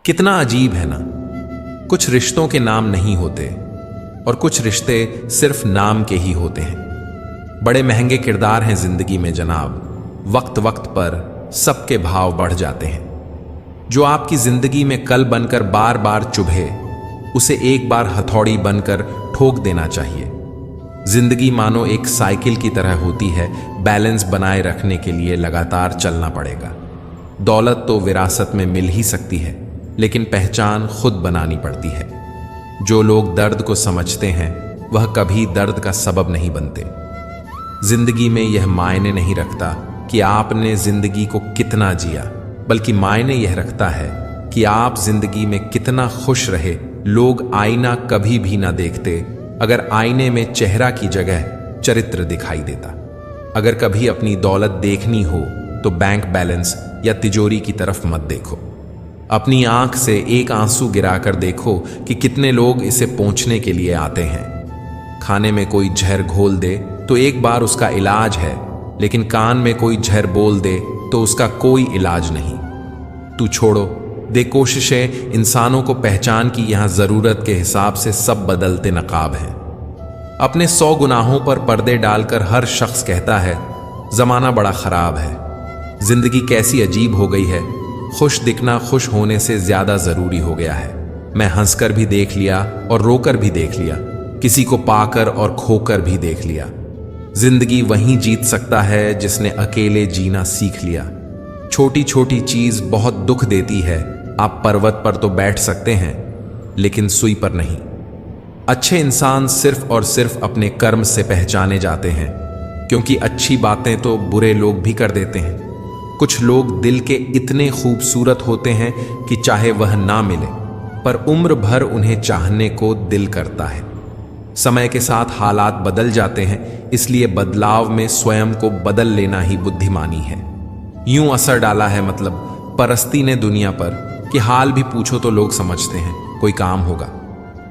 कितना अजीब है ना। कुछ रिश्तों के नाम नहीं होते और कुछ रिश्ते सिर्फ नाम के ही होते हैं। बड़े महंगे किरदार हैं जिंदगी में जनाब। वक्त वक्त पर सबके भाव बढ़ जाते हैं। जो आपकी जिंदगी में कल बनकर बार बार चुभे, उसे एक बार हथौड़ी बनकर ठोक देना चाहिए। जिंदगी मानो एक साइकिल की तरह होती है, बैलेंस बनाए रखने के लिए लगातार चलना पड़ेगा। दौलत तो विरासत में मिल ही सकती है, लेकिन पहचान खुद बनानी पड़ती है। जो लोग दर्द को समझते हैं वह कभी दर्द का सबब नहीं बनते। जिंदगी में यह मायने नहीं रखता कि आपने जिंदगी को कितना जिया, बल्कि मायने यह रखता है कि आप जिंदगी में कितना खुश रहे। लोग आईना कभी भी ना देखते अगर आईने में चेहरा की जगह चरित्र दिखाई देता। अगर कभी अपनी दौलत देखनी हो तो बैंक बैलेंस या तिजोरी की तरफ मत देखो। अपनी आंख से एक आंसू गिराकर देखो कि कितने लोग इसे पोंछने के लिए आते हैं। खाने में कोई जहर घोल दे तो एक बार उसका इलाज है, लेकिन कान में कोई जहर बोल दे तो उसका कोई इलाज नहीं। तू छोड़ो दे कोशिशें इंसानों को पहचान की यहां जरूरत के हिसाब से सब बदलते नकाब हैं। अपने 100 गुनाहों पर पर्दे डालकर हर शख्स कहता है जमाना बड़ा खराब है। जिंदगी कैसी अजीब हो गई है। खुश दिखना खुश होने से ज्यादा जरूरी हो गया है। मैं हंसकर भी देख लिया और रोकर भी देख लिया, किसी को पाकर और खोकर भी देख लिया। जिंदगी वहीं जीत सकता है जिसने अकेले जीना सीख लिया। छोटी छोटी चीज बहुत दुख देती है। आप पर्वत पर तो बैठ सकते हैं, लेकिन सुई पर नहीं। अच्छे इंसान सिर्फ और सिर्फ अपने कर्म से पहचाने जाते हैं, क्योंकि अच्छी बातें तो बुरे लोग भी कर देते हैं। कुछ लोग दिल के इतने खूबसूरत होते हैं कि चाहे वह ना मिले, पर उम्र भर उन्हें चाहने को दिल करता है। समय के साथ हालात बदल जाते हैं, इसलिए बदलाव में स्वयं को बदल लेना ही बुद्धिमानी है। यूं असर डाला है मतलब परस्ती ने दुनिया पर कि हाल भी पूछो तो लोग समझते हैं कोई काम होगा।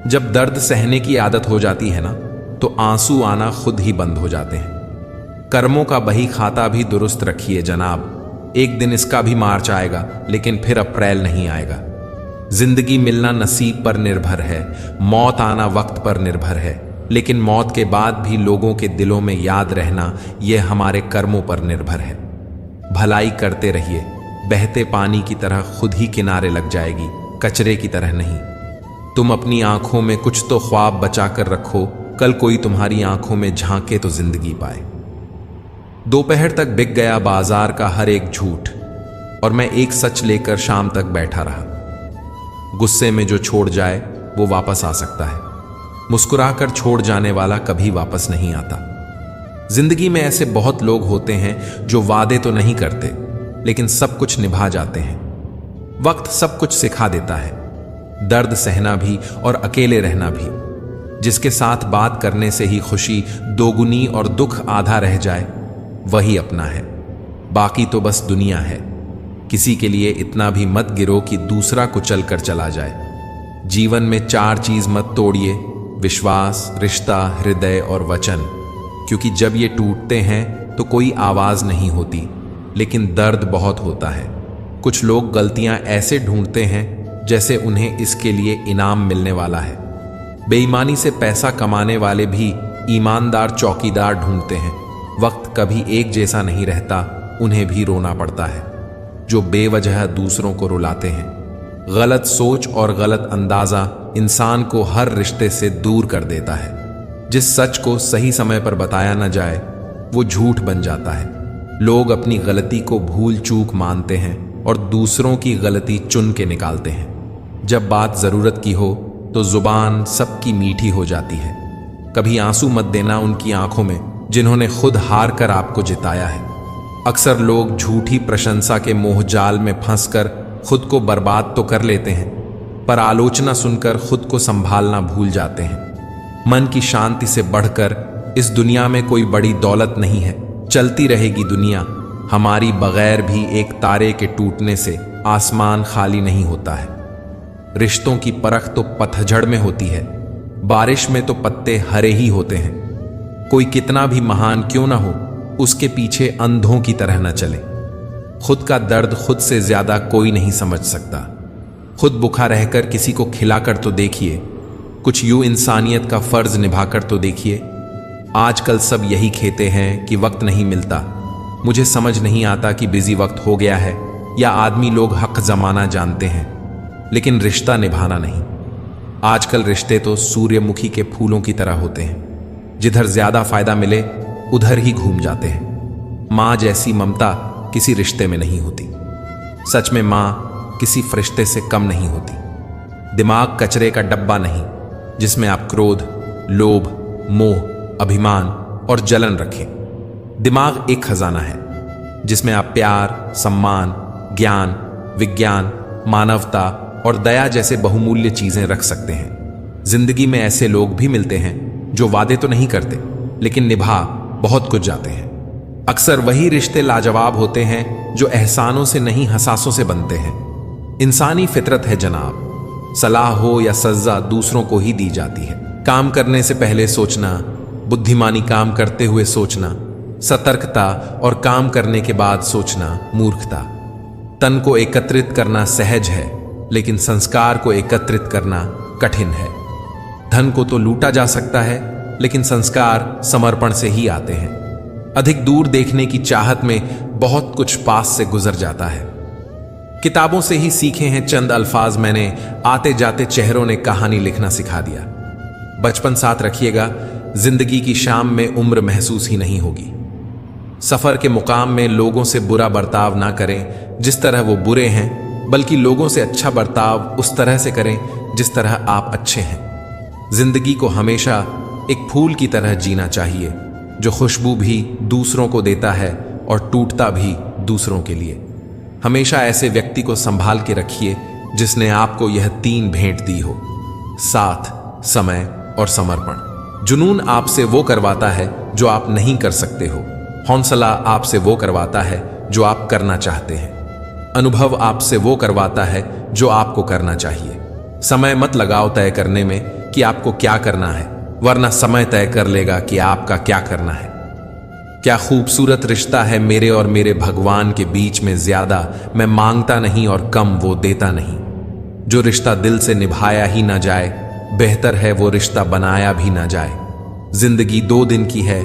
जब दर्द सहने की आदत हो जाती है ना, तो आंसू आना खुद ही बंद हो जाते हैं। कर्मों का बही खाता भी दुरुस्त रखिए जनाब। एक दिन इसका भी मार्च आएगा, लेकिन फिर अप्रैल नहीं आएगा। जिंदगी मिलना नसीब पर निर्भर है, मौत आना वक्त पर निर्भर है, लेकिन मौत के बाद भी लोगों के दिलों में याद रहना यह हमारे कर्मों पर निर्भर है। भलाई करते रहिए, बहते पानी की तरह खुद ही किनारे लग जाएगी, कचरे की तरह नहीं। तुम अपनी आंखों में कुछ तो ख्वाब बचा कर रखो, कल कोई तुम्हारी आंखों में झांके तो जिंदगी पाए। दोपहर तक बिक गया बाजार का हर एक झूठ, और मैं एक सच लेकर शाम तक बैठा रहा। गुस्से में जो छोड़ जाए वो वापस आ सकता है, मुस्कुराकर छोड़ जाने वाला कभी वापस नहीं आता। जिंदगी में ऐसे बहुत लोग होते हैं जो वादे तो नहीं करते, लेकिन सब कुछ निभा जाते हैं। वक्त सब कुछ सिखा देता है, दर्द सहना भी और अकेले रहना भी। जिसके साथ बात करने से ही खुशी दोगुनी और दुख आधा रह जाए, वही अपना है। बाकी तो बस दुनिया है। किसी के लिए इतना भी मत गिरो कि दूसरा कुचल कर चला जाए। जीवन में 4 चीज मत तोड़िए: विश्वास, रिश्ता, हृदय और वचन। क्योंकि जब ये टूटते हैं तो कोई आवाज नहीं होती, लेकिन दर्द बहुत होता है। कुछ लोग गलतियां ऐसे ढूंढते हैं जैसे उन्हें इसके लिए इनाम मिलने वाला है। बेईमानी से पैसा कमाने वाले भी ईमानदार चौकीदार ढूंढते हैं। वक्त कभी एक जैसा नहीं रहता, उन्हें भी रोना पड़ता है जो बेवजह दूसरों को रुलाते हैं। गलत सोच और गलत अंदाजा इंसान को हर रिश्ते से दूर कर देता है। जिस सच को सही समय पर बताया न जाए, वो झूठ बन जाता है। लोग अपनी गलती को भूल चूक मानते हैं और दूसरों की गलती चुन के निकालते हैं। जब बात जरूरत की हो तो जुबान सबकी मीठी हो जाती है। कभी आंसू मत देना उनकी आंखों में जिन्होंने खुद हार कर आपको जिताया है। अक्सर लोग झूठी प्रशंसा के मोह जाल में फंसकर खुद को बर्बाद तो कर लेते हैं, पर आलोचना सुनकर खुद को संभालना भूल जाते हैं। मन की शांति से बढ़कर इस दुनिया में कोई बड़ी दौलत नहीं है। चलती रहेगी दुनिया हमारी, बगैर भी एक तारे के टूटने से आसमान खाली नहीं होता है। रिश्तों की परख तो पतझड़ में होती है, बारिश में तो पत्ते हरे ही होते हैं। कोई कितना भी महान क्यों ना हो, उसके पीछे अंधों की तरह न चले। खुद का दर्द खुद से ज्यादा कोई नहीं समझ सकता। खुद भूखा रहकर किसी को खिलाकर तो देखिए, कुछ यूं इंसानियत का फर्ज निभाकर तो देखिए। आजकल सब यही कहते हैं कि वक्त नहीं मिलता। मुझे समझ नहीं आता कि बिजी वक्त हो गया है या आदमी लोग हक जमाना जानते हैं लेकिन रिश्ता निभाना नहीं। आजकल रिश्ते तो सूर्यमुखी के फूलों की तरह होते हैं, जिधर ज्यादा फायदा मिले उधर ही घूम जाते हैं। मां जैसी ममता किसी रिश्ते में नहीं होती। सच में मां किसी फरिश्ते से कम नहीं होती। दिमाग कचरे का डब्बा नहीं जिसमें आप क्रोध, लोभ, मोह, अभिमान और जलन रखें। दिमाग एक खजाना है जिसमें आप प्यार, सम्मान, ज्ञान, विज्ञान, मानवता और दया जैसे बहुमूल्य चीजें रख सकते हैं। जिंदगी में ऐसे लोग भी मिलते हैं जो वादे तो नहीं करते लेकिन निभा बहुत कुछ जाते हैं। अक्सर वही रिश्ते लाजवाब होते हैं जो एहसानों से नहीं हसासों से बनते हैं। इंसानी फितरत है जनाब, सलाह हो या सजा दूसरों को ही दी जाती है। काम करने से पहले सोचना, बुद्धिमानी काम करते हुए सोचना, सतर्कता और काम करने के बाद सोचना मूर्खता। तन को एकत्रित करना सहज है लेकिन संस्कार को एकत्रित करना कठिन है। धन को तो लूटा जा सकता है लेकिन संस्कार समर्पण से ही आते हैं। अधिक दूर देखने की चाहत में बहुत कुछ पास से गुजर जाता है। किताबों से ही सीखे हैं चंद अल्फाज मैंने, आते जाते चेहरों ने कहानी लिखना सिखा दिया। बचपन साथ रखिएगा, जिंदगी की शाम में उम्र महसूस ही नहीं होगी। सफर के मुकाम में लोगों से बुरा बर्ताव ना करें जिस तरह वो बुरे हैं, बल्कि लोगों से अच्छा बर्ताव उस तरह से करें जिस तरह आप अच्छे हैं। जिंदगी को हमेशा एक फूल की तरह जीना चाहिए जो खुशबू भी दूसरों को देता है और टूटता भी दूसरों के लिए। हमेशा ऐसे व्यक्ति को संभाल के रखिए जिसने आपको यह तीन भेंट दी हो: साथ, समय और समर्पण। जुनून आपसे वो करवाता है जो आप नहीं कर सकते हो। हौसला आपसे वो करवाता है जो आप करना चाहते हैं। अनुभव आपसे वो करवाता है जो आपको करना चाहिए। समय मत लगाओ तय करने में कि आपको क्या करना है, वरना समय तय कर लेगा कि आपका क्या करना है। क्या खूबसूरत रिश्ता है मेरे और मेरे भगवान के बीच में। ज्यादा मैं मांगता नहीं और कम वो देता नहीं। जो रिश्ता दिल से निभाया ही ना जाए, बेहतर है वो रिश्ता बनाया भी ना जाए। जिंदगी 2 दिन की है,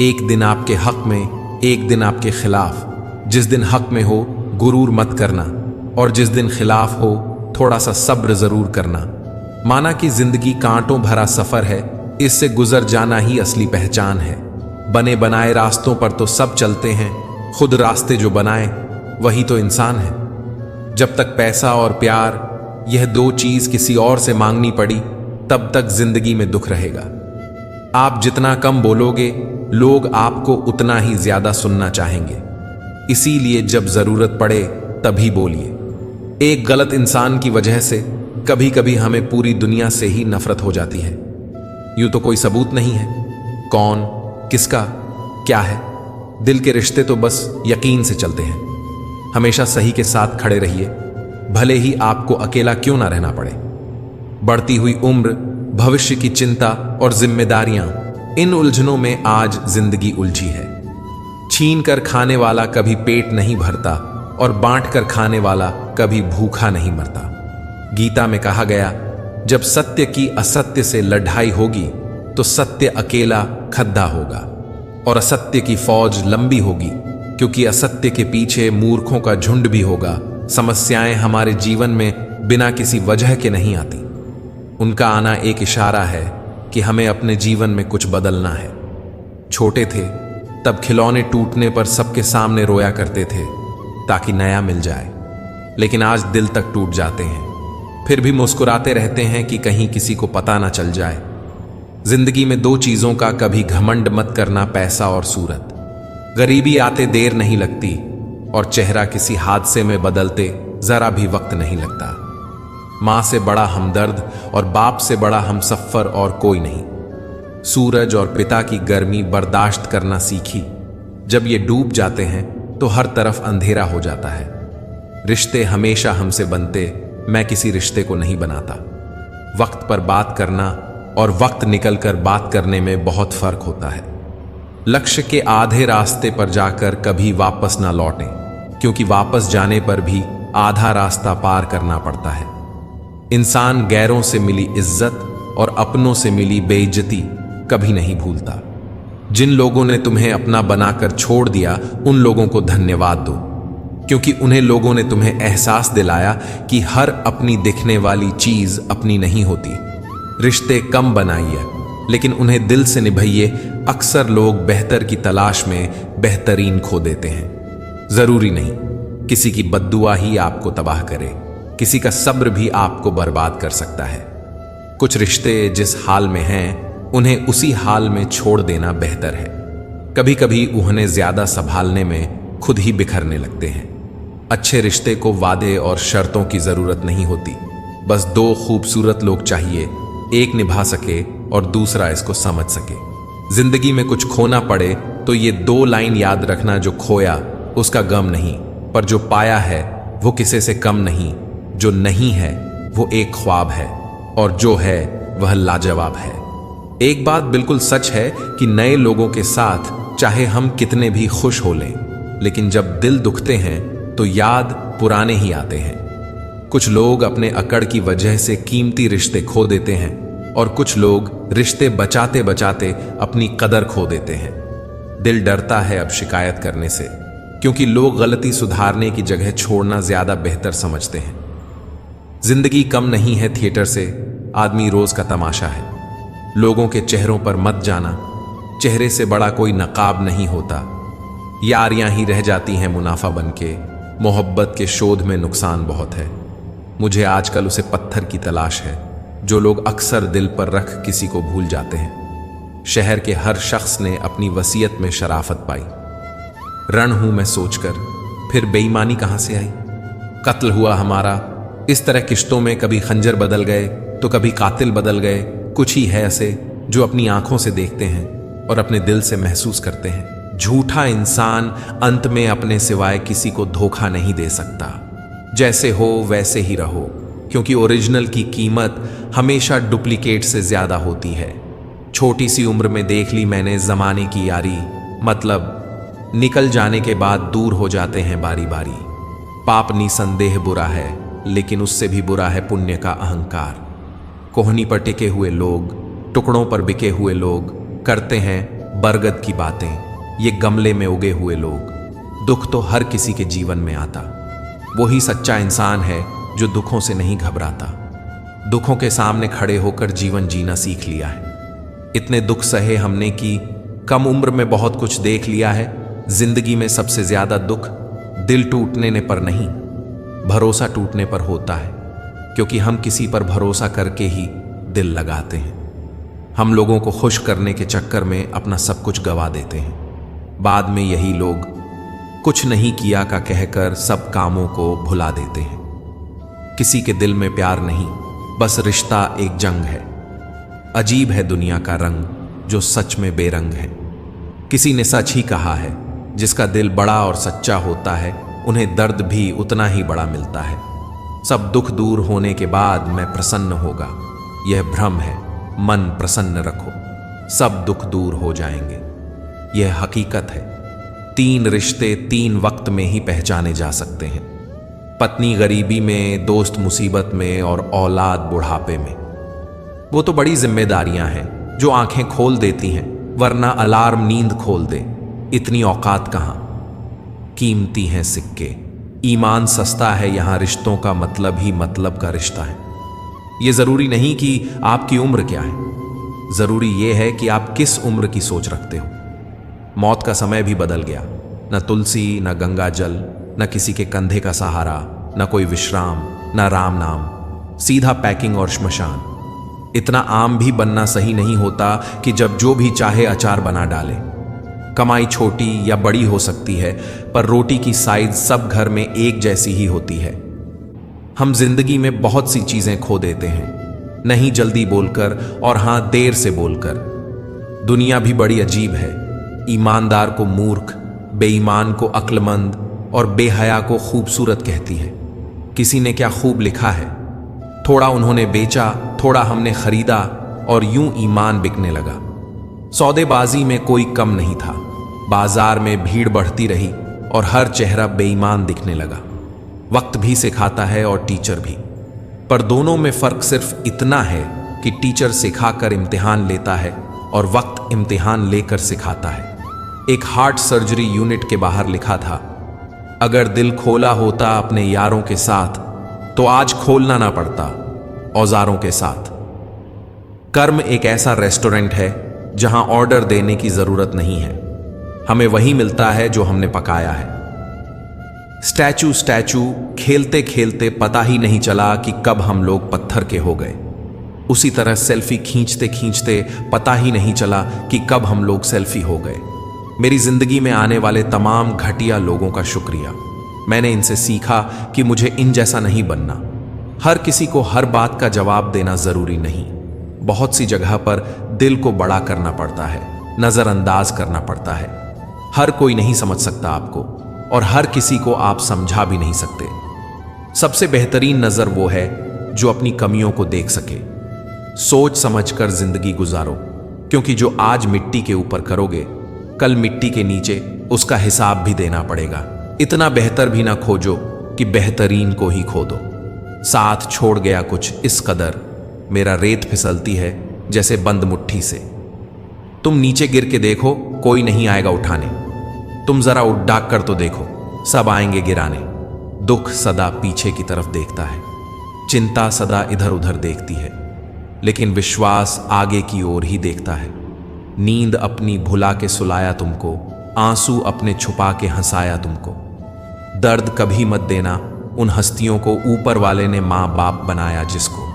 एक दिन आपके हक में, एक दिन आपके खिलाफ। जिस दिन हक में हो गुरूर मत करना और जिस दिन खिलाफ हो थोड़ा सा सब्र जरूर करना। माना कि जिंदगी कांटों भरा सफर है, इससे गुजर जाना ही असली पहचान है। बने बनाए रास्तों पर तो सब चलते हैं, खुद रास्ते जो बनाए वही तो इंसान है। जब तक पैसा और प्यार यह 2 चीज किसी और से मांगनी पड़ी, तब तक जिंदगी में दुख रहेगा। आप जितना कम बोलोगे, लोग आपको उतना ही ज्यादा सुनना चाहेंगे। इसीलिए जब जरूरत पड़े तभी बोलिए। एक गलत इंसान की वजह से कभी कभी हमें पूरी दुनिया से ही नफरत हो जाती है। यूं तो कोई सबूत नहीं है कौन, किसका, क्या है। दिल के रिश्ते तो बस यकीन से चलते हैं। हमेशा सही के साथ खड़े रहिए, भले ही आपको अकेला क्यों ना रहना पड़े। बढ़ती हुई उम्र, भविष्य की चिंता और जिम्मेदारियां, इन उलझनों में आज जिंदगी उलझी है। छीन कर खाने वाला कभी पेट नहीं भरता और बांट कर खाने वाला कभी भूखा नहीं मरता। गीता में कहा गया, जब सत्य की असत्य से लड़ाई होगी तो सत्य अकेला खद्दा होगा और असत्य की फौज लंबी होगी, क्योंकि असत्य के पीछे मूर्खों का झुंड भी होगा। समस्याएं हमारे जीवन में बिना किसी वजह के नहीं आती। उनका आना एक इशारा है कि हमें अपने जीवन में कुछ बदलना है। छोटे थे तब खिलौने टूटने पर सबके सामने रोया करते थे ताकि नया मिल जाए, लेकिन आज दिल तक टूट जाते हैं, फिर भी मुस्कुराते रहते हैं कि कहीं किसी को पता ना चल जाए। जिंदगी में 2 चीजों का कभी घमंड मत करना, पैसा और सूरत। गरीबी आते देर नहीं लगती और चेहरा किसी हादसे में बदलते जरा भी वक्त नहीं लगता। मां से बड़ा हमदर्द और बाप से बड़ा हमसफर और कोई नहीं। सूरज और पिता की गर्मी बर्दाश्त करना सीखी। जब ये डूब जाते हैं तो हर तरफ अंधेरा हो जाता है। रिश्ते हमेशा हमसे बनते, मैं किसी रिश्ते को नहीं बनाता। वक्त पर बात करना और वक्त निकलकर बात करने में बहुत फर्क होता है। लक्ष्य के आधे रास्ते पर जाकर कभी वापस ना लौटें, क्योंकि वापस जाने पर भी आधा रास्ता पार करना पड़ता है। इंसान गैरों से मिली इज्जत और अपनों से मिली बेइज्जती कभी नहीं भूलता। जिन लोगों ने तुम्हें अपना बनाकर छोड़ दिया, उन लोगों को धन्यवाद दो, क्योंकि उन्हें लोगों ने तुम्हें एहसास दिलाया कि हर अपनी दिखने वाली चीज अपनी नहीं होती। रिश्ते कम बनाइए, लेकिन उन्हें दिल से निभाइए। अक्सर लोग बेहतर की तलाश में बेहतरीन खो देते हैं। जरूरी नहीं किसी की बद्दुआ ही आपको तबाह करे, किसी का सब्र भी आपको बर्बाद कर सकता है। कुछ रिश्ते जिस हाल में हैं, उन्हें उसी हाल में छोड़ देना बेहतर है। कभी कभी उन्हें ज्यादा संभालने में खुद ही बिखरने लगते हैं। अच्छे रिश्ते को वादे और शर्तों की जरूरत नहीं होती। बस दो खूबसूरत लोग चाहिए, एक निभा सके और दूसरा इसको समझ सके। जिंदगी में कुछ खोना पड़े तो ये 2 लाइन याद रखना, जो खोया उसका गम नहीं, पर जो पाया है वो किसी से कम नहीं। जो नहीं है वो एक ख्वाब है, और जो है वह लाजवाब है। एक बात बिल्कुल सच है कि नए लोगों के साथ चाहे हम कितने भी खुश हो लें, लेकिन जब दिल दुखते हैं तो याद पुराने ही आते हैं। कुछ लोग अपने अकड़ की वजह से कीमती रिश्ते खो देते हैं, और कुछ लोग रिश्ते बचाते बचाते अपनी कदर खो देते हैं। दिल डरता है अब शिकायत करने से, क्योंकि लोग गलती सुधारने की जगह छोड़ना ज्यादा बेहतर समझते हैं। जिंदगी कम नहीं है थिएटर से, आदमी रोज का तमाशा है। लोगों के चेहरों पर मत जाना, चेहरे से बड़ा कोई नकाब नहीं होता। यारियां ही रह जाती हैं मुनाफा बनके, मोहब्बत के शोध में नुकसान बहुत है। मुझे आजकल उसे पत्थर की तलाश है जो लोग अक्सर दिल पर रख किसी को भूल जाते हैं। शहर के हर शख्स ने अपनी वसीयत में शराफत पाई। रण हूं मैं सोचकर, फिर बेईमानी कहां से आई। कत्ल हुआ हमारा, इस तरह किश्तों में कभी खंजर बदल गए तो कभी कातिल बदल गए। कुछ ही है ऐसे जो अपनी आंखों से देखते हैं और अपने दिल से महसूस करते हैं। झूठा इंसान अंत में अपने सिवाय किसी को धोखा नहीं दे सकता। जैसे हो वैसे ही रहो, क्योंकि ओरिजिनल की कीमत हमेशा डुप्लीकेट से ज्यादा होती है। छोटी सी उम्र में देख ली मैंने जमाने की यारी, मतलब निकल जाने के बाद दूर हो जाते हैं बारी बारी। पाप निसंदेह बुरा है, लेकिन उससे भी बुरा है पुण्य का अहंकार। कोहनी पर टिके हुए लोग, टुकड़ों पर बिके हुए लोग करते हैं बरगद की बातें। ये गमले में उगे हुए लोग। दुख तो हर किसी के जीवन में आता। वही सच्चा इंसान है जो दुखों से नहीं घबराता। दुखों के सामने खड़े होकर जीवन जीना सीख लिया है। इतने दुख सहे हमने कि कम उम्र में बहुत कुछ देख लिया है। जिंदगी में सबसे ज्यादा दुख दिल टूटने पर नहीं, भरोसा टूटने पर होता है, क्योंकि हम किसी पर भरोसा करके ही दिल लगाते हैं। हम लोगों को खुश करने के चक्कर में अपना सब कुछ गवा देते हैं। बाद में यही लोग कुछ नहीं किया का कहकर सब कामों को भुला देते हैं। किसी के दिल में प्यार नहीं, बस रिश्ता एक जंग है। अजीब है दुनिया का रंग जो सच में बेरंग है। किसी ने सच ही कहा है, जिसका दिल बड़ा और सच्चा होता है उन्हें दर्द भी उतना ही बड़ा मिलता है। सब दुख दूर होने के बाद मैं प्रसन्न होगा, यह भ्रम है। मन प्रसन्न रखो, सब दुख दूर हो जाएंगे, यह हकीकत है। 3 रिश्ते 3 वक्त में ही पहचाने जा सकते हैं। पत्नी गरीबी में, दोस्त मुसीबत में, और औलाद बुढ़ापे में। वो तो बड़ी जिम्मेदारियां हैं जो आंखें खोल देती हैं, वरना अलार्म नींद खोल दे। इतनी औकात कहां। कीमती हैं सिक्के, ईमान सस्ता है। यहां रिश्तों का मतलब ही मतलब का रिश्ता है। यह जरूरी नहीं कि आपकी उम्र क्या है, जरूरी यह है कि आप किस उम्र की सोच रखते हो। मौत का समय भी बदल गया। न तुलसी, न गंगा जल, न किसी के कंधे का सहारा, न कोई विश्राम, न राम नाम, सीधा पैकिंग और श्मशान। इतना आम भी बनना सही नहीं होता कि जब जो भी चाहे अचार बना डाले। कमाई छोटी या बड़ी हो सकती है, पर रोटी की साइज सब घर में एक जैसी ही होती है। हम जिंदगी में बहुत सी चीजें खो देते हैं, नहीं जल्दी बोलकर और हां देर से बोलकर। दुनिया भी बड़ी अजीब है। ईमानदार को मूर्ख, बेईमान को अक्लमंद और बेहया को खूबसूरत कहती है। किसी ने क्या खूब लिखा है, थोड़ा उन्होंने बेचा, थोड़ा हमने खरीदा, और यूं ईमान बिकने लगा। सौदेबाजी में कोई कम नहीं था। बाजार में भीड़ बढ़ती रही और हर चेहरा बेईमान दिखने लगा। वक्त भी सिखाता है और टीचर भी। पर दोनों में फर्क सिर्फ इतना है कि टीचर सिखाकर इम्तिहान लेता है और वक्त इम्तिहान लेकर सिखाता है। एक हार्ट सर्जरी यूनिट के बाहर लिखा था, अगर दिल खोला होता अपने यारों के साथ तो आज खोलना ना पड़ता औजारों के साथ। कर्म एक ऐसा रेस्टोरेंट है जहां ऑर्डर देने की जरूरत नहीं है, हमें वही मिलता है जो हमने पकाया है। स्टैचू स्टैचू खेलते खेलते पता ही नहीं चला कि कब हम लोग पत्थर के हो गए। उसी तरह सेल्फी खींचते खींचते पता ही नहीं चला कि कब हम लोग सेल्फी हो गए। मेरी जिंदगी में आने वाले तमाम घटिया लोगों का शुक्रिया। मैंने इनसे सीखा कि मुझे इन जैसा नहीं बनना। हर किसी को हर बात का जवाब देना जरूरी नहीं। बहुत सी जगह पर दिल को बड़ा करना पड़ता है, नजरअंदाज करना पड़ता है। हर कोई नहीं समझ सकता आपको और हर किसी को आप समझा भी नहीं सकते। सबसे बेहतरीन नजर वो है जो अपनी कमियों को देख सके। सोच समझकर जिंदगी गुजारो, क्योंकि जो आज मिट्टी के ऊपर करोगे कल मिट्टी के नीचे उसका हिसाब भी देना पड़ेगा। इतना बेहतर भी ना खोजो कि बेहतरीन को ही खो दो। साथ छोड़ गया कुछ इस कदर, मेरा रेत फिसलती है जैसे बंद मुट्ठी से। तुम नीचे गिर के देखो, कोई नहीं आएगा उठाने। तुम जरा उठ डाक कर तो देखो, सब आएंगे गिराने। दुख सदा पीछे की तरफ देखता है, चिंता सदा इधर उधर देखती है, लेकिन विश्वास आगे की ओर ही देखता है। नींद अपनी भुला के सुलाया तुमको, आंसू अपने छुपा के हंसाया तुमको। दर्द कभी मत देना उन हस्तियों को ऊपर वाले ने माँ बाप बनाया जिसको।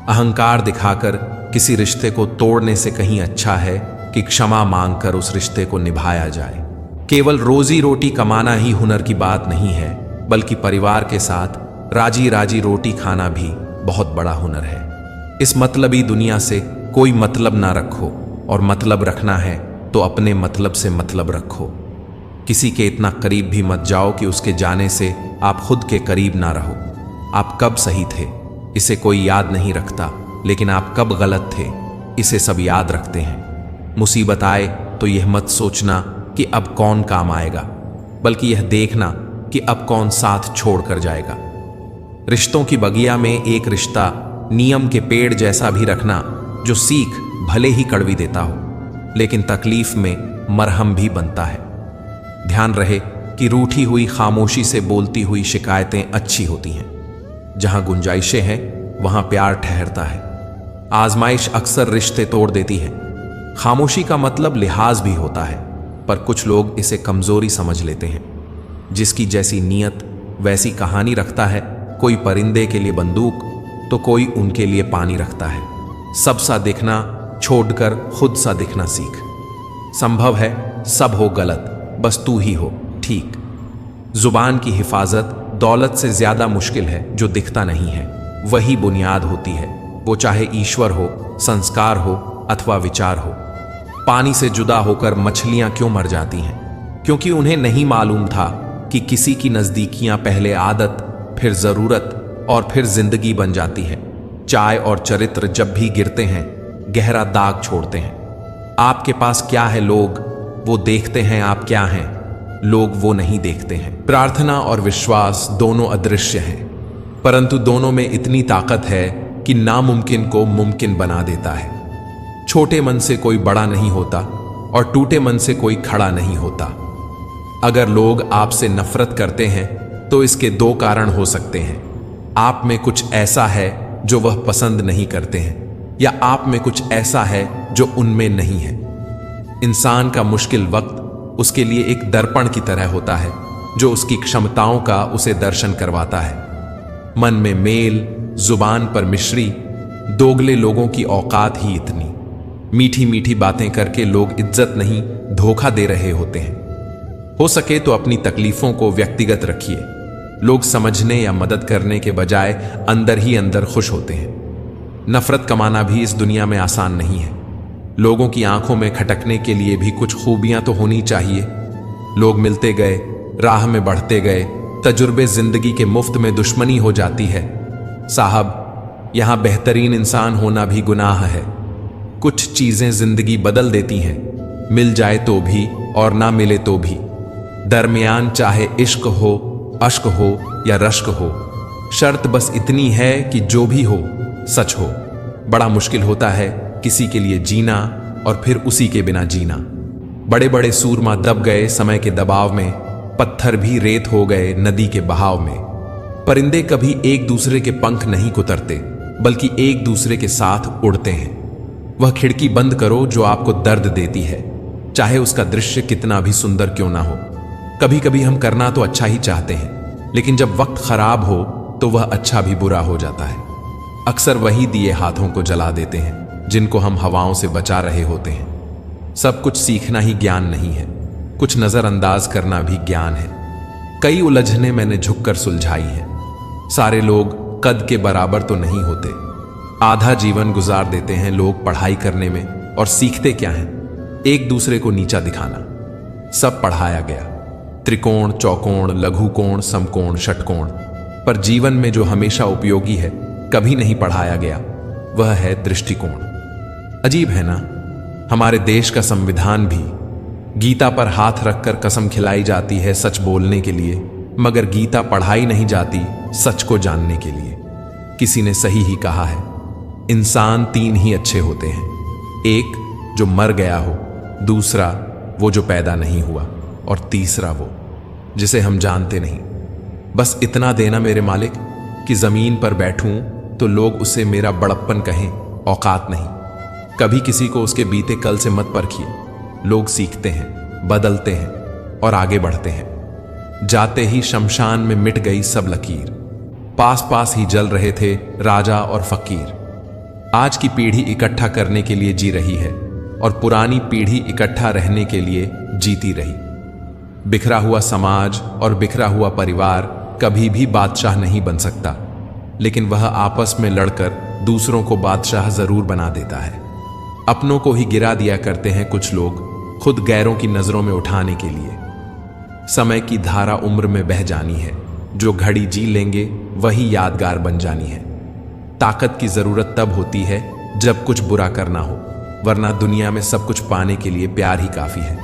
अहंकार दिखाकर किसी रिश्ते को तोड़ने से कहीं अच्छा है कि क्षमा मांगकर उस रिश्ते को निभाया जाए। केवल रोजी रोटी कमाना ही हुनर की बात नहीं है, बल्कि परिवार के साथ राजी राजी रोटी खाना भी बहुत बड़ा हुनर है। इस मतलबी दुनिया से कोई मतलब ना रखो, और मतलब रखना है तो अपने मतलब से मतलब रखो। किसी के इतना करीब भी मत जाओ कि उसके जाने से आप खुद के करीब ना रहो। आप कब सही थे इसे कोई याद नहीं रखता, लेकिन आप कब गलत थे इसे सब याद रखते हैं। मुसीबत आए तो यह मत सोचना कि अब कौन काम आएगा, बल्कि यह देखना कि अब कौन साथ छोड़ कर जाएगा। रिश्तों की बगिया में एक रिश्ता नियम के पेड़ जैसा भी रखना, जो सीख भले ही कड़वी देता हो लेकिन तकलीफ में मरहम भी बनता है। ध्यान रहे कि रूठी हुई खामोशी से बोलती हुई शिकायतें अच्छी होती हैं। जहां गुंजाइशें हैं वहां प्यार ठहरता है। आजमाइश अक्सर रिश्ते तोड़ देती है। खामोशी का मतलब लिहाज भी होता है, पर कुछ लोग इसे कमजोरी समझ लेते हैं। जिसकी जैसी नीयत वैसी कहानी रखता है। कोई परिंदे के लिए बंदूक तो कोई उनके लिए पानी रखता है। सब सा दिखना छोड़कर खुद सा दिखना सीख। संभव है सब हो गलत, बस तू ही हो ठीक। जुबान की हिफाजत दौलत से ज्यादा मुश्किल है। जो दिखता नहीं है वही बुनियाद होती है, वो चाहे ईश्वर हो, संस्कार हो अथवा विचार हो। पानी से जुदा होकर मछलियां क्यों मर जाती हैं? क्योंकि उन्हें नहीं मालूम था कि किसी की नजदीकियां पहले आदत, फिर जरूरत और फिर जिंदगी बन जाती है। चाय और चरित्र जब भी गिरते हैं गहरा दाग छोड़ते हैं। आपके पास क्या है लोग वो देखते हैं, आप क्या हैं लोग वो नहीं देखते हैं। प्रार्थना और विश्वास दोनों अदृश्य हैं, परंतु दोनों में इतनी ताकत है कि नामुमकिन को मुमकिन बना देता है। छोटे मन से कोई बड़ा नहीं होता और टूटे मन से कोई खड़ा नहीं होता। अगर लोग आपसे नफरत करते हैं तो इसके दो कारण हो सकते हैं। आप में कुछ ऐसा है जो वह पसंद नहीं करते हैं, या आप में कुछ ऐसा है जो उनमें नहीं है। इंसान का मुश्किल वक्त उसके लिए एक दर्पण की तरह होता है, जो उसकी क्षमताओं का उसे दर्शन करवाता है। मन में मेल, जुबान पर मिश्री, दोगले लोगों की औकात ही इतनी। मीठी मीठी बातें करके लोग इज्जत नहीं धोखा दे रहे होते हैं। हो सके तो अपनी तकलीफों को व्यक्तिगत रखिए। लोग समझने या मदद करने के बजाय अंदर ही अंदर खुश होते हैं। नफरत कमाना भी इस दुनिया में आसान नहीं है। लोगों की आंखों में खटकने के लिए भी कुछ खूबियां तो होनी चाहिए। लोग मिलते गए, राह में बढ़ते गए, तजुर्बे जिंदगी के मुफ्त में दुश्मनी हो जाती है। साहब, यहां बेहतरीन इंसान होना भी गुनाह है। कुछ चीजें जिंदगी बदल देती हैं, मिल जाए तो भी और ना मिले तो भी। दरमियान चाहे इश्क हो, अश्क हो या रश्क हो, शर्त बस इतनी है कि जो भी हो सच हो। बड़ा मुश्किल होता है किसी के लिए जीना और फिर उसी के बिना जीना। बड़े बड़े सूरमा दब गए समय के दबाव में, पत्थर भी रेत हो गए नदी के बहाव में। परिंदे कभी एक दूसरे के पंख नहीं कुतरते, बल्कि एक दूसरे के साथ उड़ते हैं। वह खिड़की बंद करो जो आपको दर्द देती है, चाहे उसका दृश्य कितना भी सुंदर क्यों ना हो। कभी कभी हम करना तो अच्छा ही चाहते हैं, लेकिन जब वक्त खराब हो तो वह अच्छा भी बुरा हो जाता है। अक्सर वही दिए हाथों को जला देते हैं जिनको हम हवाओं से बचा रहे होते हैं। सब कुछ सीखना ही ज्ञान नहीं है, कुछ नजरअंदाज करना भी ज्ञान है। कई उलझने मैंने झुककर सुलझाई हैं। सारे लोग कद के बराबर तो नहीं होते। आधा जीवन गुजार देते हैं लोग पढ़ाई करने में, और सीखते क्या हैं? एक दूसरे को नीचा दिखाना। सब पढ़ाया गया, त्रिकोण, चौकोण, लघु कोण, समकोण, षटकोण, पर जीवन में जो हमेशा उपयोगी है कभी नहीं पढ़ाया गया, वह है दृष्टिकोण। अजीब है ना, हमारे देश का संविधान भी गीता पर हाथ रखकर कसम खिलाई जाती है सच बोलने के लिए, मगर गीता पढ़ाई नहीं जाती सच को जानने के लिए। किसी ने सही ही कहा है, इंसान तीन ही अच्छे होते हैं, एक जो मर गया हो, दूसरा वो जो पैदा नहीं हुआ, और तीसरा वो जिसे हम जानते नहीं। बस इतना देना मेरे मालिक कि जमीन पर बैठूं तो लोग उसे मेरा बड़प्पन कहें, औकात नहीं। कभी किसी को उसके बीते कल से मत परखिए। लोग सीखते हैं, बदलते हैं और आगे बढ़ते हैं। जाते ही शमशान में मिट गई सब लकीर। पास पास ही जल रहे थे राजा और फकीर। आज की पीढ़ी इकट्ठा करने के लिए जी रही है और पुरानी पीढ़ी इकट्ठा रहने के लिए जीती रही। बिखरा हुआ समाज और बिखरा हुआ परिवार कभी भी बादशाह नहीं बन सकता, लेकिन वह आपस में लड़कर दूसरों को बादशाह जरूर बना देता है। अपनों को ही गिरा दिया करते हैं कुछ लोग, खुद गैरों की नजरों में उठाने के लिए। समय की धारा उम्र में बह जानी है, जो घड़ी जी लेंगे वही यादगार बन जानी है। ताकत की जरूरत तब होती है जब कुछ बुरा करना हो, वरना दुनिया में सब कुछ पाने के लिए प्यार ही काफी है।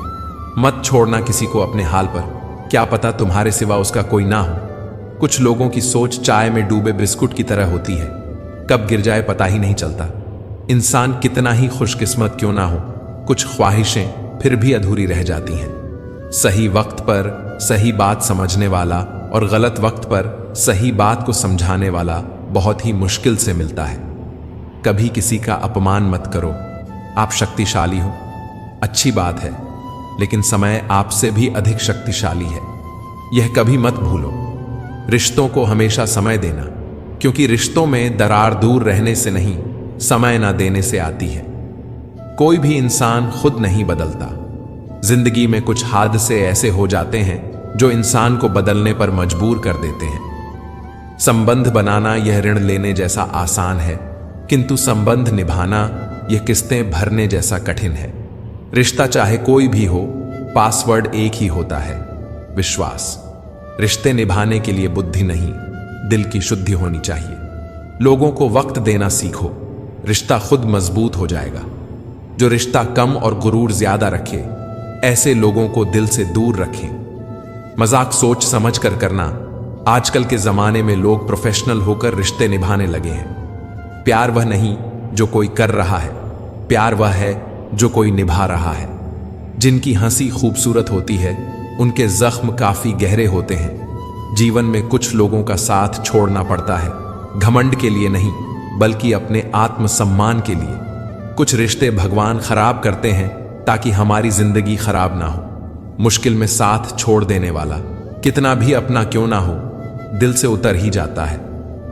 मत छोड़ना किसी को अपने हाल पर, क्या पता तुम्हारे सिवा उसका कोई ना हो। कुछ लोगों की सोच चाय में डूबे बिस्कुट की तरह होती है, कब गिर जाए पता ही नहीं चलता। इंसान कितना ही खुशकिस्मत क्यों ना हो, कुछ ख्वाहिशें फिर भी अधूरी रह जाती हैं। सही वक्त पर सही बात समझने वाला और गलत वक्त पर सही बात को समझाने वाला बहुत ही मुश्किल से मिलता है। कभी किसी का अपमान मत करो। आप शक्तिशाली हो, अच्छी बात है, लेकिन समय आपसे भी अधिक शक्तिशाली है, यह कभी मत भूलो। रिश्तों को हमेशा समय देना, क्योंकि रिश्तों में दरार दूर रहने से नहीं, समय ना देने से आती है। कोई भी इंसान खुद नहीं बदलता। जिंदगी में कुछ हादसे ऐसे हो जाते हैं जो इंसान को बदलने पर मजबूर कर देते हैं। संबंध बनाना यह ऋण लेने जैसा आसान है, किंतु संबंध निभाना यह किस्तें भरने जैसा कठिन है। रिश्ता चाहे कोई भी हो, पासवर्ड एक ही होता है, विश्वास। रिश्ते निभाने के लिए बुद्धि नहीं, दिल की शुद्धि होनी चाहिए। लोगों को वक्त देना सीखो, रिश्ता खुद मजबूत हो जाएगा। जो रिश्ता कम और गुरूर ज्यादा रखे, ऐसे लोगों को दिल से दूर रखें। मजाक सोच समझ कर करना। आजकल के जमाने में लोग प्रोफेशनल होकर रिश्ते निभाने लगे हैं। प्यार वह नहीं जो कोई कर रहा है, प्यार वह है जो कोई निभा रहा है। जिनकी हंसी खूबसूरत होती है, उनके जख्म काफी गहरे होते हैं। जीवन में कुछ लोगों का साथ छोड़ना पड़ता है, घमंड के लिए नहीं, बल्कि अपने आत्मसम्मान के लिए। कुछ रिश्ते भगवान खराब करते हैं ताकि हमारी जिंदगी खराब ना हो। मुश्किल में साथ छोड़ देने वाला, कितना भी अपना क्यों ना हो, दिल से उतर ही जाता है।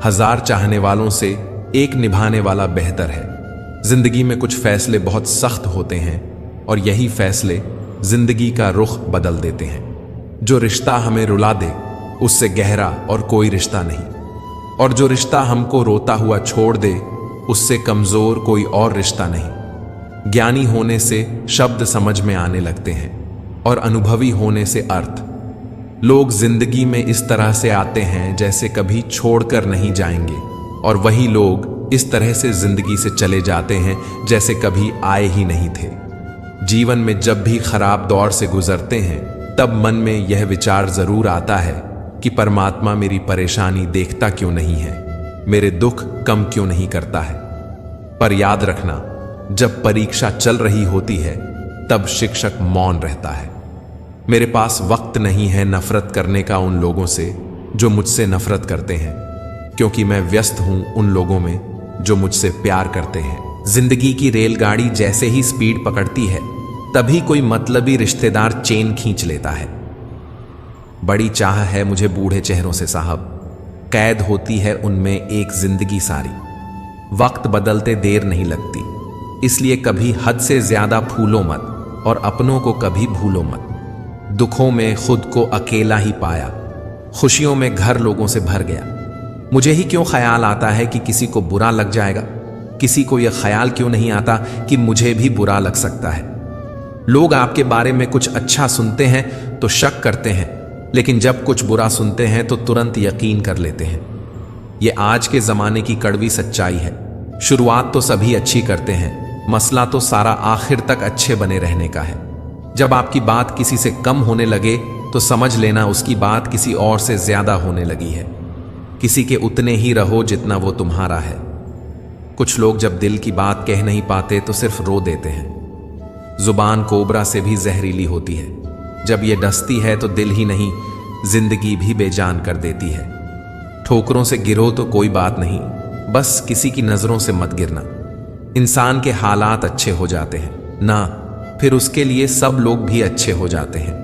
1000 चाहने वालों से एक निभाने वाला बेहतर है। जिंदगी में कुछ फैसले बहुत सख्त होते हैं, और यही फैसले जिंदगी का रुख बदल देते हैं। जो रिश्ता हमें रुला दे, उससे गहरा और कोई रिश्ता नहीं, और जो रिश्ता हमको रोता हुआ छोड़ दे, उससे कमजोर कोई और रिश्ता नहीं। ज्ञानी होने से शब्द समझ में आने लगते हैं, और अनुभवी होने से अर्थ। लोग जिंदगी में इस तरह से आते हैं जैसे कभी छोड़कर नहीं जाएंगे, और वही लोग इस तरह से जिंदगी से चले जाते हैं जैसे कभी आए ही नहीं थे। जीवन में जब भी खराब दौर से गुजरते हैं, तब मन में यह विचार जरूर आता है कि परमात्मा मेरी परेशानी देखता क्यों नहीं है, मेरे दुख कम क्यों नहीं करता है। पर याद रखना, जब परीक्षा चल रही होती है तब शिक्षक मौन रहता है। मेरे पास वक्त नहीं है नफरत करने का उन लोगों से जो मुझसे नफरत करते हैं, क्योंकि मैं व्यस्त हूं उन लोगों में जो मुझसे प्यार करते हैं। जिंदगी की रेलगाड़ी जैसे ही स्पीड पकड़ती है तभी कोई मतलबी रिश्तेदार चेन खींच लेता है। बड़ी चाह है मुझे बूढ़े चेहरों से साहब, कैद होती है उनमें एक जिंदगी सारी। वक्त बदलते देर नहीं लगती, इसलिए कभी हद से ज्यादा फूलो मत और अपनों को कभी भूलो मत। दुखों में खुद को अकेला ही पाया, खुशियों में घर लोगों से भर गया। मुझे ही क्यों ख्याल आता है कि किसी को बुरा लग जाएगा, किसी को यह ख्याल क्यों नहीं आता कि मुझे भी बुरा लग सकता है। लोग आपके बारे में कुछ अच्छा सुनते हैं तो शक करते हैं, लेकिन जब कुछ बुरा सुनते हैं तो तुरंत यकीन कर लेते हैं। ये आज के जमाने की कड़वी सच्चाई है। शुरुआत तो सभी अच्छी करते हैं, मसला तो सारा आखिर तक अच्छे बने रहने का है। जब आपकी बात किसी से कम होने लगे तो समझ लेना उसकी बात किसी और से ज्यादा होने लगी है। किसी के उतने ही रहो जितना वो तुम्हारा है। कुछ लोग जब दिल की बात कह नहीं पाते तो सिर्फ रो देते हैं। जुबान कोबरा से भी जहरीली होती है, जब ये डसती है तो दिल ही नहीं जिंदगी भी बेजान कर देती है। ठोकरों से गिरो तो कोई बात नहीं, बस किसी की नजरों से मत गिरना। इंसान के हालात अच्छे हो जाते हैं ना, फिर उसके लिए सब लोग भी अच्छे हो जाते हैं।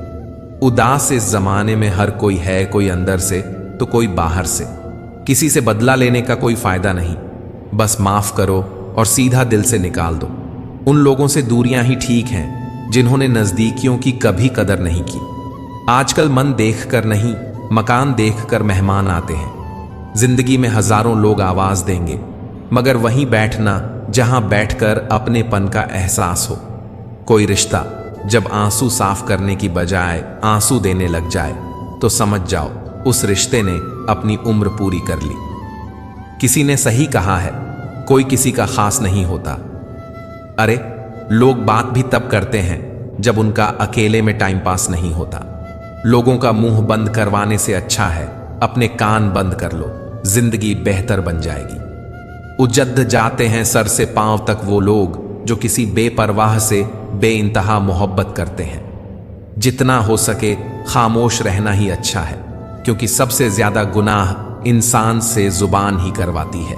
उदास इस जमाने में हर कोई है, कोई अंदर से तो कोई बाहर से। किसी से बदला लेने का कोई फायदा नहीं, बस माफ करो और सीधा दिल से निकाल दो। उन लोगों से दूरियां ही ठीक हैं जिन्होंने नजदीकियों की कभी कदर नहीं की। आजकल मन देखकर नहीं, मकान देखकर मेहमान आते हैं। जिंदगी में हजारों लोग आवाज देंगे, मगर वहीं बैठना जहां बैठकर अपनेपन का एहसास हो। कोई रिश्ता जब आंसू साफ करने की बजाय आंसू देने लग जाए तो समझ जाओ उस रिश्ते ने अपनी उम्र पूरी कर ली। किसी ने सही कहा है, कोई किसी का खास नहीं होता। अरे लोग बात भी तब करते हैं जब उनका अकेले में टाइम पास नहीं होता। लोगों का मुंह बंद करवाने से अच्छा है अपने कान बंद कर लो, जिंदगी बेहतर बन जाएगी। उजद जाते हैं सर से पांव तक वो लोग जो किसी बेपरवाह से बेइंतहा मोहब्बत करते हैं। जितना हो सके खामोश रहना ही अच्छा है, क्योंकि सबसे ज्यादा गुनाह इंसान से जुबान ही करवाती है।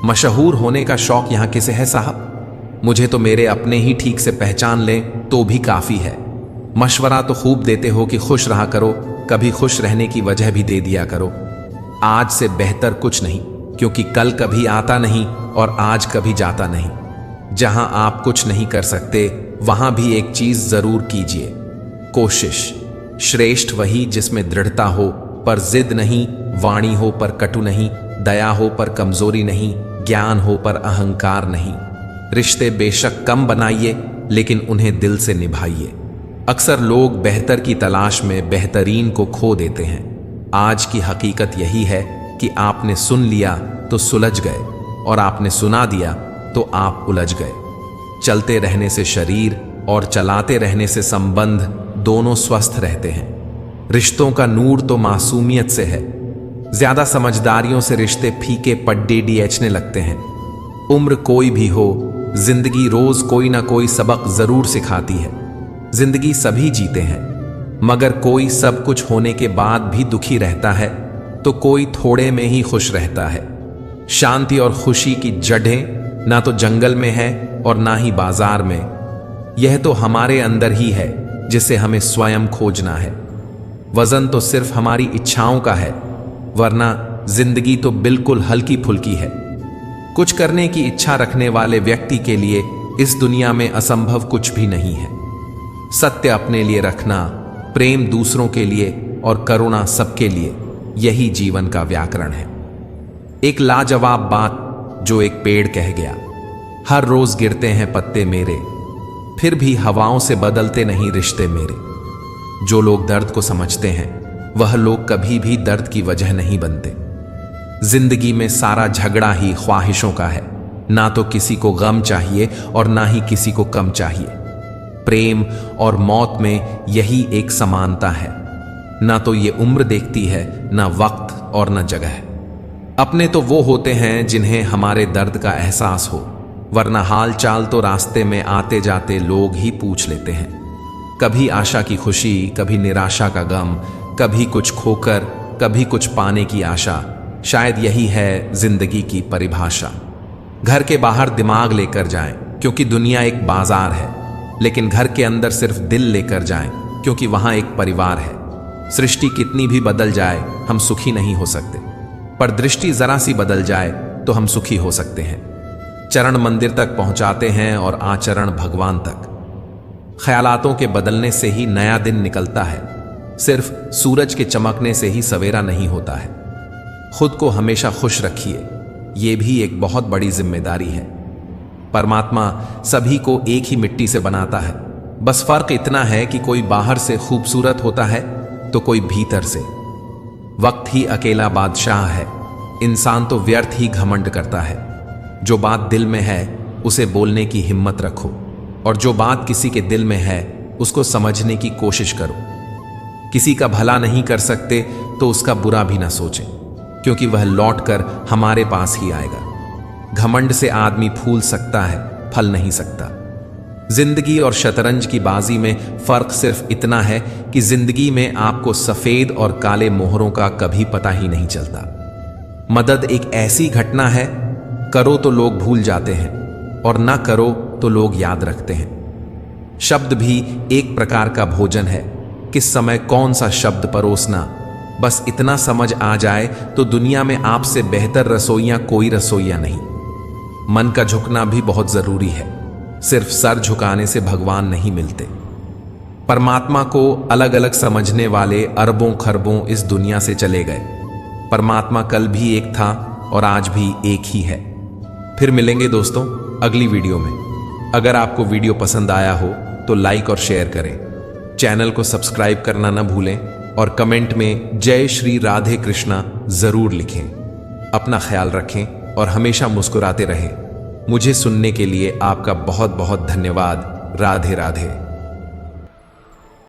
मशहूर होने का शौक यहां किसे है साहब? मुझे तो मेरे अपने ही ठीक से पहचान लें तो भी काफी है। मशवरा तो खूब देते हो कि खुश रहा करो, कभी खुश रहने की वजह भी दे दिया करो। आज से बेहतर कुछ नहीं, क्योंकि कल कभी आता नहीं और आज कभी जाता नहीं। जहां आप कुछ नहीं कर सकते वहां भी एक चीज जरूर कीजिए, कोशिश। श्रेष्ठ वही जिसमें दृढ़ता हो पर जिद नहीं, वाणी हो पर कटु नहीं, दया हो पर कमजोरी नहीं, ज्ञान हो पर अहंकार नहीं। रिश्ते बेशक कम बनाइए लेकिन उन्हें दिल से निभाइए। अक्सर लोग बेहतर की तलाश में बेहतरीन को खो देते हैं। आज की हकीकत यही है कि आपने सुन लिया तो सुलझ गए और आपने सुना दिया तो आप उलझ गए। चलते रहने से शरीर और चलाते रहने से संबंध दोनों स्वस्थ रहते हैं। रिश्तों का नूर तो मासूमियत से है। ज्यादा समझदारियों से रिश्ते फीके पड्डे डीएचने लगते हैं। उम्र कोई भी हो, जिंदगी रोज कोई ना कोई सबक जरूर सिखाती है। जिंदगी सभी जीते हैं, मगर कोई सब कुछ होने के बाद भी दुखी रहता है तो कोई थोड़े में ही खुश रहता है। शांति और खुशी की जड़ें ना तो जंगल में है और ना ही बाजार में। यह तो हमारे अंदर ही है जिसे हमें स्वयं खोजना है। वजन तो सिर्फ हमारी इच्छाओं का है, वरना जिंदगी तो बिल्कुल हल्की फुल्की है। कुछ करने की इच्छा रखने वाले व्यक्ति के लिए इस दुनिया में असंभव कुछ भी नहीं है। सत्य अपने लिए रखना, प्रेम दूसरों के लिए और करुणा सबके लिए, यही जीवन का व्याकरण है। एक लाजवाब बात जो एक पेड़ कह गया, हर रोज गिरते हैं पत्ते मेरे, फिर भी हवाओं से बदलते नहीं रिश्ते मेरे। जो लोग दर्द को समझते हैं वह लोग कभी भी दर्द की वजह नहीं बनते। जिंदगी में सारा झगड़ा ही ख्वाहिशों का है, ना तो किसी को गम चाहिए और ना ही किसी को कम चाहिए। प्रेम और मौत में यही एक समानता है। ना तो ये उम्र देखती है, ना वक्त और ना जगह। अपने तो वो होते हैं जिन्हें हमारे दर्द का एहसास हो, वरना हाल चाल तो रास्ते में आते जाते लोग ही पूछ लेते हैं। कभी आशा की खुशी, कभी निराशा का गम, कभी कुछ खोकर कभी कुछ पाने की आशा। शायद यही है जिंदगी की परिभाषा। घर के बाहर दिमाग लेकर जाएं, क्योंकि दुनिया एक बाजार है, लेकिन घर के अंदर सिर्फ दिल लेकर जाएं, क्योंकि वहां एक परिवार है। सृष्टि कितनी भी बदल जाए, हम सुखी नहीं हो सकते, पर दृष्टि जरा सी बदल जाए तो हम सुखी हो सकते हैं। चरण मंदिर तक पहुंचाते हैं और आचरण भगवान तक। ख्यालातों के बदलने से ही नया दिन निकलता है, सिर्फ सूरज के चमकने से ही सवेरा नहीं होता है। खुद को हमेशा खुश रखिए, ये भी एक बहुत बड़ी जिम्मेदारी है। परमात्मा सभी को एक ही मिट्टी से बनाता है, बस फर्क इतना है कि कोई बाहर से खूबसूरत होता है तो कोई भीतर से। वक्त ही अकेला बादशाह है, इंसान तो व्यर्थ ही घमंड करता है। जो बात दिल में है उसे बोलने की हिम्मत रखो, और जो बात किसी के दिल में है उसको समझने की कोशिश करो। किसी का भला नहीं कर सकते तो उसका बुरा भी ना सोचें, क्योंकि वह लौटकर हमारे पास ही आएगा। घमंड से आदमी फूल सकता है, फल नहीं सकता। जिंदगी और शतरंज की बाजी में फर्क सिर्फ इतना है कि जिंदगी में आपको सफेद और काले मोहरों का कभी पता ही नहीं चलता। मदद एक ऐसी घटना है, करो तो लोग भूल जाते हैं और ना करो तो लोग याद रखते हैं। शब्द भी एक प्रकार का भोजन है, किस समय कौन सा शब्द परोसना, बस इतना समझ आ जाए तो दुनिया में आपसे बेहतर रसोइया कोई रसोइया नहीं। मन का झुकना भी बहुत जरूरी है, सिर्फ सर झुकाने से भगवान नहीं मिलते। परमात्मा को अलग अलग समझने वाले अरबों खरबों इस दुनिया से चले गए। परमात्मा कल भी एक था और आज भी एक ही है। फिर मिलेंगे दोस्तों अगली वीडियो में। अगर आपको वीडियो पसंद आया हो तो लाइक और शेयर करें, चैनल को सब्सक्राइब करना न भूलें और कमेंट में जय श्री राधे कृष्णा जरूर लिखें। अपना ख्याल रखें और हमेशा मुस्कुराते रहें। मुझे सुनने के लिए आपका बहुत बहुत धन्यवाद। राधे राधे।